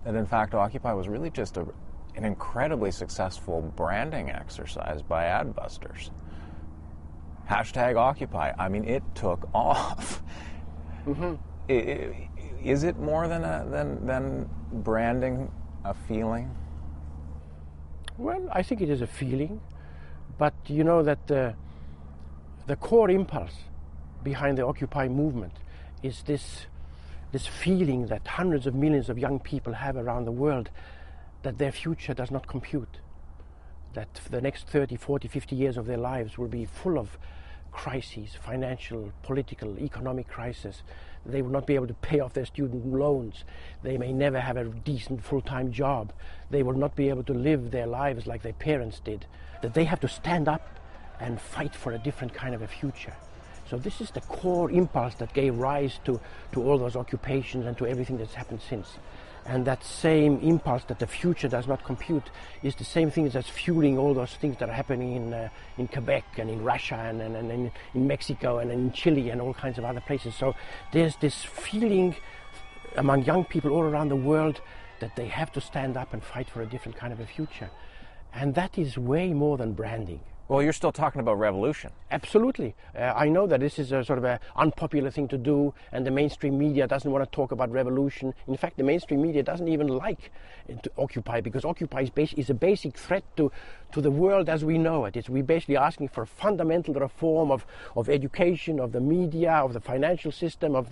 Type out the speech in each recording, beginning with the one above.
that in fact Occupy was really just an incredibly successful branding exercise by adbusters. Hashtag Occupy. I mean, it took off. Mm-hmm. Is it more than branding a feeling? Well, I think it is a feeling, but you know that the core impulse behind the Occupy movement is this feeling that hundreds of millions of young people have around the world that their future does not compute, that the next 30, 40, 50 years of their lives will be full of crises, financial, political, economic crisis. They will not be able to pay off their student loans. They may never have a decent full-time job. They will not be able to live their lives like their parents did. That they have to stand up and fight for a different kind of a future. So this is the core impulse that gave rise to all those occupations and to everything that's happened since. And that same impulse that the future does not compute is the same thing that's fueling all those things that are happening in Quebec and in Russia and in Mexico and in Chile and all kinds of other places. So there's this feeling among young people all around the world that they have to stand up and fight for a different kind of a future. And that is way more than branding. Well, you're still talking about revolution. Absolutely. I know that this is a sort of an unpopular thing to do, and the mainstream media doesn't want to talk about revolution. In fact, the mainstream media doesn't even like to Occupy, because Occupy is a basic threat to the world as we know it. We're basically asking for a fundamental reform of education, of the media, of the financial system, of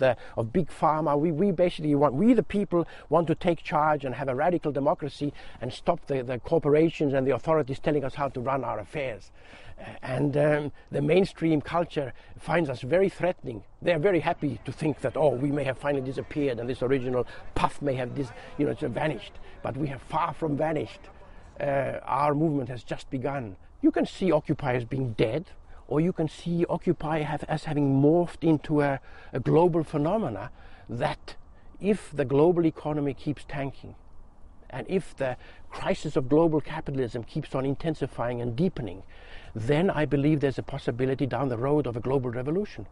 big pharma. We the people want to take charge and have a radical democracy and stop the corporations and the authorities telling us how to run our affairs. And the mainstream culture finds us very threatening. They're very happy to think that, we may have finally disappeared and this original puff may have vanished. But we have far from vanished. Our movement has just begun. You can see Occupy as being dead, or you can see Occupy as having morphed into a global phenomena that, if the global economy keeps tanking, and if the crisis of global capitalism keeps on intensifying and deepening, then I believe there's a possibility down the road of a global revolution.